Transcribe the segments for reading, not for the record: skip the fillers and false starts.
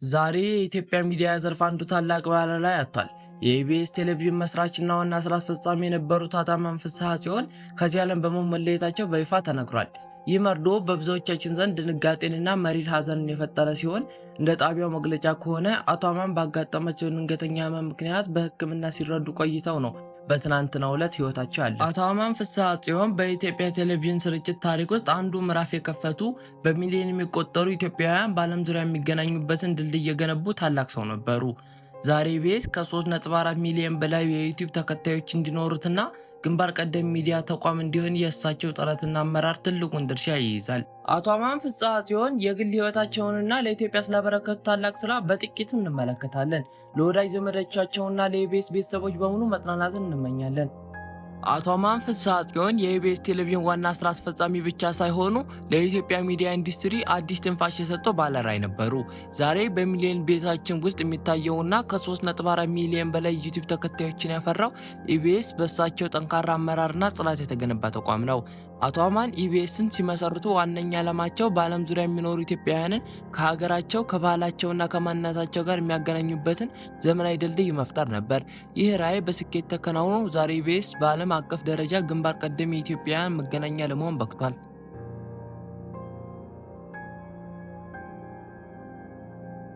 ዛሬ የኢትዮጵያ ሚዲያ ዘርፍ አንዱ ታላቅ ባለላይ አጥቷል። የኢቢኤስ ቴሌቪዥን መስራችና ዋና ስራ አስፈጻሚ የነበሩት አቶ አማን ፍስሐ ሲሆን ከዚህ ዓለም በሞት መለየታቸው በይፋ ተነግሯል። ይህ መርዶ በብዙዎቻችን ዘንድ ድንጋጤንና መሪር ሐዘንን የፈጠረ ሲሆን እንደ ጣቢያው መግለጫ ከሆነ አቶ አማን ባጋጠማቸው ድንገተኛ ሕመም ምክንያት በሕክምና ሲረዱ ቆይተው ነው በትናንትናው ዕለት ሕይወታቸው ያለፈው። አቶ አማን ፍስሐ ጽዮን በኢትዮጵያ ቴሌቪዥን ስርጭት ታሪክ ውስጥ አንዱ ምዕራፍ የከፈቱ፣ በሚሊዮን የሚቆጠሩ ኢትዮጵያውያን በዓለም ዙሪያ የሚገናኙበትን ድልድይ የገነቡ ታላቅ ሰው ነበሩ። ዛሬ ኢቢኤስ ከ3.4 ሚሊዮን በላይ የዩቲዩብ ተከታዮች እንዲኖሩትና ግንባር ቀደም ሚዲያ ተቋም እንዲሆን የእሳቸው ጥረትና አመራር ትልቁን ድርሻ ይይዛል። አቶ አማን ፍስሐ ጽዮን የግል ሕይወታቸውንና ለኢትዮጵያ ስላበረከቱ ታላቅ ሥራ በጥቂቱ እንመለከታለን። ለወዳጅ ዘመዶቻቸውና ለኢቢኤስ ቤተሰቦች በሙሉ መጽናናትን እንመኛለን። አቶ አማን ፍስሐ ጽዮን የኢቢኤስ ቴሌቪዥን ዋና ስራ አስፈጻሚ ብቻ ሳይሆኑ ለኢትዮጵያ ሚዲያ ኢንዱስትሪ አዲስ ትንፋሽ የሰጡ ባለራዕይ ነበሩ። ዛሬ በሚሊዮን ቤታችን ውስጥ የሚታየውና ከ3.4 ሚሊዮን በላይ ዩቲዩብ ተከታዮችን ያፈራው ኢቢኤስ በእሳቸው ጠንካራ አመራርና ጽናት የተገነባ ተቋም ነው። አቶ አማን ኢቢኤስን ሲመሰርቱ ዋነኛ ዓላማቸው በዓለም ዙሪያ የሚኖሩ ኢትዮጵያውያንን ከሀገራቸው ከባህላቸውና ከማንነታቸው ጋር የሚያገናኙበትን ዘመናዊ ድልድይ መፍጠር ነበር። ይህ ራዕይ በስኬት ተከናውኖ ዛሬ ኢቢኤስ በዓለም አቀፍ ደረጃ ግንባር ቀደም የኢትዮጵያውያን መገናኛ ለመሆን በቅቷል።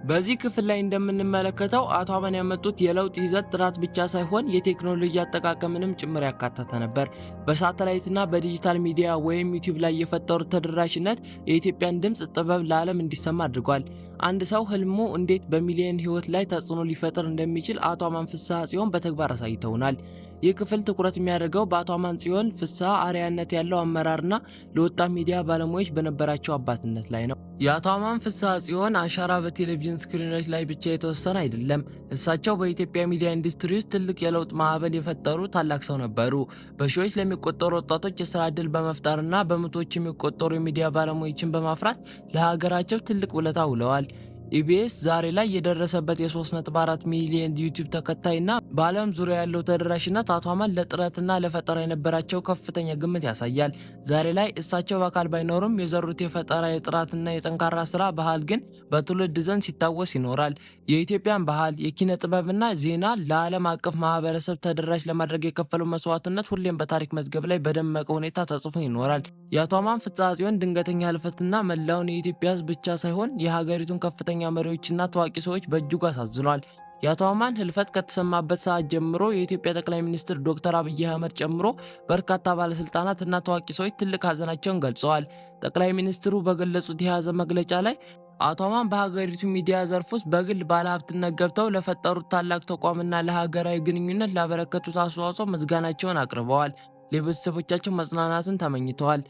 በዚህ ክፍል ላይ እንደምንመለከተው አቶ አማን ያመጡት የለውጥ ይዘት ጥራት ብቻ ሳይሆን የቴክኖሎጂ አጠቃቀምንም ጭምር ያካተተ ነበር። በሳተላይትና በዲጂታል ሚዲያ ወይም ዩቲዩብ ላይ የፈጠሩት ተደራሽነት የኢትዮጵያን ድምፅ ጥበብ ለዓለም እንዲሰማ አድርጓል። አንድ ሰው ህልሙ እንዴት በሚሊዮን ህይወት ላይ ተጽዕኖ ሊፈጥር እንደሚችል አቶ አማን ፍስሐ ጽዮን በተግባር አሳይተውናል። ይህ ክፍል ትኩረት የሚያደርገው በአቶ አማን ጽዮን ፍስሐ አርአያነት ያለው አመራርና ለወጣት ሚዲያ ባለሙያዎች በነበራቸው አባትነት ላይ ነው። የአቶ አማን ፍስሐ ጽዮን አሻራ በቴሌቪዥን ስክሪኖች ላይ ብቻ የተወሰነ አይደለም። እሳቸው በኢትዮጵያ ሚዲያ ኢንዱስትሪ ውስጥ ትልቅ የለውጥ ማዕበል የፈጠሩ ታላቅ ሰው ነበሩ። በሺዎች ለሚቆጠሩ ወጣቶች የሥራ ዕድል በመፍጠርና በመቶዎች የሚቆጠሩ የሚዲያ ባለሙያዎችን በማፍራት ለሀገራቸው ትልቅ ውለታ ውለዋል። ኢቢኤስ ዛሬ ላይ የደረሰበት የ3.4 ሚሊዮን ዩቲዩብ ተከታይና በዓለም ዙሪያ ያለው ተደራሽነት አቶ አማን ለጥረትና ለፈጠራ የነበራቸው ከፍተኛ ግምት ያሳያል። ዛሬ ላይ እሳቸው በአካል ባይኖሩም የዘሩት የፈጠራ የጥራትና የጠንካራ ስራ ባህል ግን በትውልድ ዘንድ ሲታወስ ይኖራል። የኢትዮጵያን ባህል፣ የኪነ ጥበብና ዜና ለዓለም አቀፍ ማህበረሰብ ተደራሽ ለማድረግ የከፈሉ መስዋዕትነት ሁሌም በታሪክ መዝገብ ላይ በደመቀ ሁኔታ ተጽፎ ይኖራል። የአቶ አማን ፍስሐ ጽዮን ድንገተኛ ህልፈትና መላውን የኢትዮጵያ ህዝብ ብቻ ሳይሆን የሀገሪቱን ከፍተኛ መሪዎችና ታዋቂ ሰዎች በእጅጉ አሳዝኗል። የአቶ አማን ህልፈት ከተሰማበት ሰዓት ጀምሮ የኢትዮጵያ ጠቅላይ ሚኒስትር ዶክተር አብይ አህመድ ጨምሮ በርካታ ባለስልጣናት እና ታዋቂ ሰዎች ትልቅ ሀዘናቸውን ገልጸዋል። ጠቅላይ ሚኒስትሩ በገለጹት የሀዘን መግለጫ ላይ አቶ አማን በሀገሪቱ ሚዲያ ዘርፍ ውስጥ በግል ባለሀብትነት ገብተው ለፈጠሩት ታላቅ ተቋምና ለሀገራዊ ግንኙነት ላበረከቱት አስተዋጽኦ ምስጋናቸውን አቅርበዋል። ለቤተሰቦቻቸው መጽናናትን ተመኝተዋል።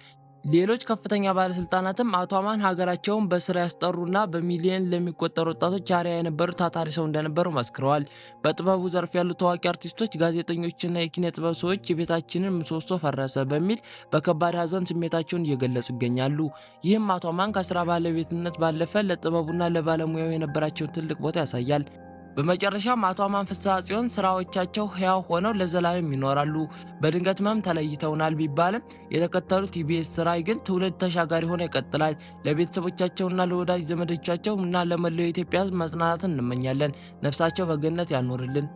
ሌሎች ከፍተኛ ባለስልጣናትም አቶ አማን ሀገራቸውን በስራ ያስጠሩና በሚሊዮን ለሚቆጠሩ ወጣቶች አርአያ የነበሩ ታታሪ ሰው እንደነበሩ መስክረዋል። በጥበቡ ዘርፍ ያሉ ታዋቂ አርቲስቶች፣ ጋዜጠኞችና የኪነ ጥበብ ሰዎች የቤታችንን ምሰሶ ፈረሰ በሚል በከባድ ሀዘን ስሜታቸውን እየገለጹ ይገኛሉ። ይህም አቶ አማን ከስራ ባለቤትነት ባለፈ ለጥበቡና ለባለሙያው የነበራቸውን ትልቅ ቦታ ያሳያል። በመጨረሻም አቶ አማን ፍስሐ ጽዮን ስራዎቻቸው ሕያው ሆነው ለዘላለም ይኖራሉ። በድንገት ህመም ተለይተውናል ቢባልም የተከተሉት ኢቢኤስ ራዕይ ግን ትውልድ ተሻጋሪ ሆኖ ይቀጥላል። ለቤተሰቦቻቸውና ለወዳጅ ዘመዶቻቸው እና ለመላው የኢትዮጵያ ሕዝብ መጽናናትን እንመኛለን። ነፍሳቸው በገነት ያኖርልን።